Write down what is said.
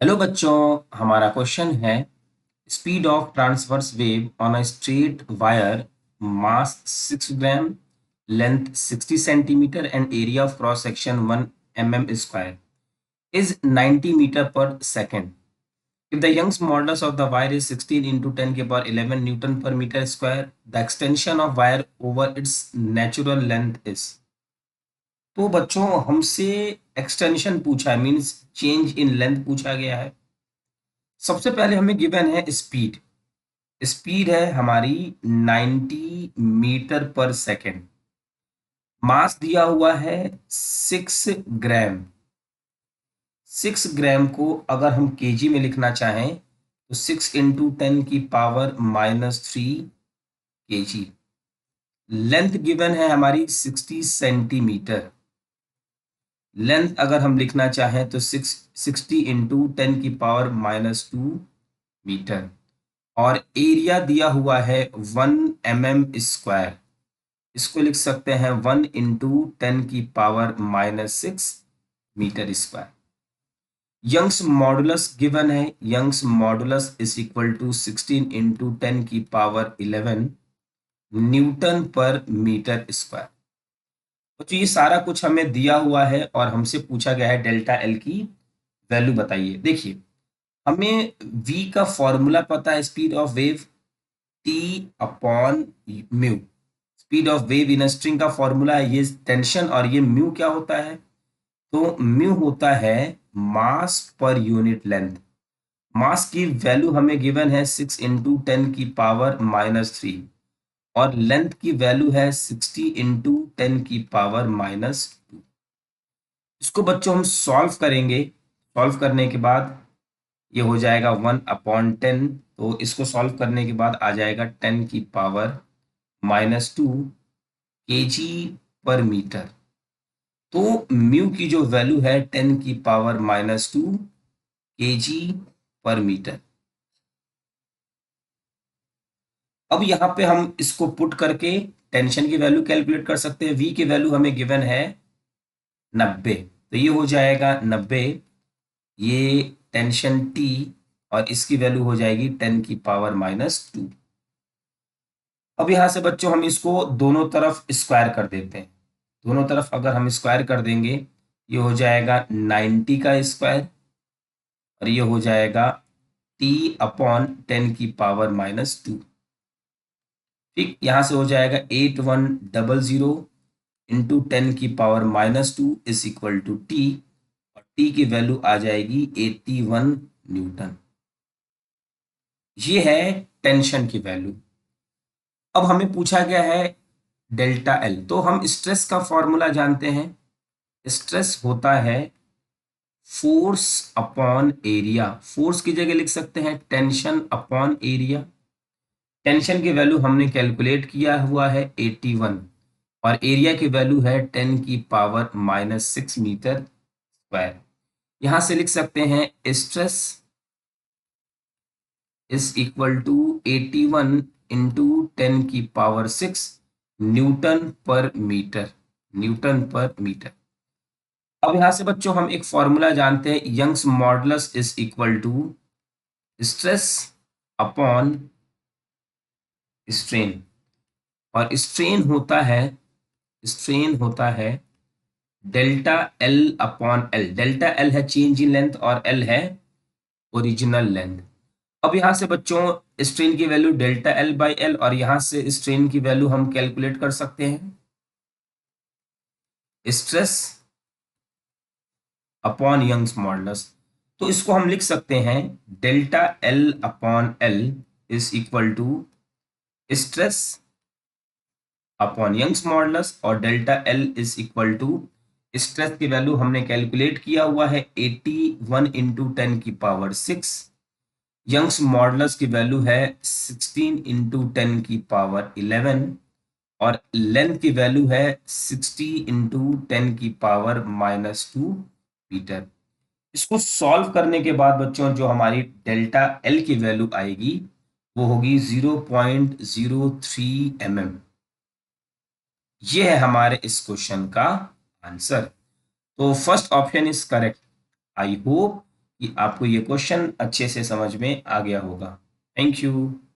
Hello बच्चों, हमारा question है speed of transverse wave on a straight wire, mass 6 gram, length 60 centimetre and area of cross section 1 mm square is 90 meter per second. If the Young's modulus of the wire is 16 into 10 के power 11 Newton per meter square, the extension of wire over its natural length is। तो बच्चों हमसे extension पूछा है, means change in length पूछा गया है। सबसे पहले हमें गिवन है स्पीड। स्पीड है हमारी 90 मीटर पर सेकेंड। मास दिया हुआ है 6 ग्राम। 6 ग्राम को अगर हम केजी में लिखना चाहें तो 6 × 10⁻³ केजी। लेंथ गिवन है हमारी 60 सेंटीमीटर। लेंथ अगर हम लिखना चाहें तो 60 × 10⁻² मीटर। और एरिया दिया हुआ है 1 mm²। इसको लिख सकते हैं 1 × 10⁻⁻6 metre square. Young's modulus given है। Young's modulus is equal to 16 × 10⁻11 newton पर मीटर स्क्वायर। तो ये सारा कुछ हमें दिया हुआ है और हमसे पूछा गया है डेल्टा एल की वैल्यू बताइए। देखिए, हमें v का फॉर्मूला पता है, स्पीड ऑफ वेव T/म्यू। Speed of wave in string का फॉर्मूला है ये टेंशन, और ये म्यू क्या होता है? तो म्यू होता है मास पर यूनिट लेंथ। मास की वैल्यू हमें गिवन है 6 × 10⁻³ और लेंथ की वैल्यू है 60 × 10⁻²। इसको बच्चों हम सॉल्व करेंगे। सॉल्व करने के बाद ये हो जाएगा 1/10। तो इसको सॉल्व करने के बाद आ जाएगा 10⁻² केजी पर मीटर। तो म्यू की जो वैल्यू है 10⁻² केजी पर मीटर। अब यहाँ पे हम इसको पुट करके टेंशन की वैल्यू कैलकुलेट कर सकते हैं। वी की वैल्यू हमें गिवन है 90। तो ये हो जाएगा 90, ये टेंशन टी, और इसकी वैल्यू हो जाएगी 10⁻²। अब यहाँ से बच्चों हम इसको दोनों तरफ स्क्वायर कर देते हैं। दोनों तरफ अगर हम स्क्वायर कर देंगे, ये हो जाएगा 90 का स्क्वायर और ये हो जाएगा T/10⁻²। ठीक, यहाँ से हो जाएगा 8100 into 10⁻² is equal to T, और टी की वैल्यू आ जाएगी 81 न्यूटन। ये है टेंशन की वैल्यू। अब हमें पूछा गया है डेल्टा एल। तो हम स्ट्रेस का फॉर्मूला जानते हैं। स्ट्रेस होता है फोर्स अपॉन एरिया। फोर्स की जगह लिख सकते हैं टेंशन अपॉन एरिया। टेंशन की वैल्यू हमने कैलकुलेट किया हुआ है 81, और एरिया की वैल्यू है 10⁻⁻6 मीटर स्क्वायर। यहां से लिख सकते हैं stress is equal to 81 into 10⁻6 newton पर मीटर। न्यूटन पर मीटर। अब यहां से बच्चों हम एक फॉर्मूला जानते हैं, Young's modulus is equal to stress upon strain. और स्ट्रेन होता है delta L upon L. Delta L है चेंज इन लेंथ और एल है ओरिजिनल लेंथ। अब यहां से बच्चों स्ट्रेन की value delta L by L, और यहां से स्ट्रेन की वैल्यू हम कैलकुलेट कर सकते हैं स्ट्रेस अपॉन यंग्स मॉडुलस। तो इसको हम लिख सकते हैं delta L upon L is equal to stress upon Young's modulus, और delta L is equal to stress की वैल्यू हमने कैलकुलेट किया हुआ है 81 इंटू 10⁻6। यंग्स मॉडुलस की वैल्यू है 16 इंटू 10⁻11, और लेंथ की वैल्यू है 60 इंटू 10⁻² मीटर। इसको सॉल्व करने के बाद बच्चों जो हमारी डेल्टा एल की वैल्यू आएगी वो होगी 0.03 mm। ये है हमारे इस क्वेश्चन का आंसर। तो first option is correct. I hope कि आपको ये क्वेश्चन अच्छे से समझ में आ गया होगा। Thank you.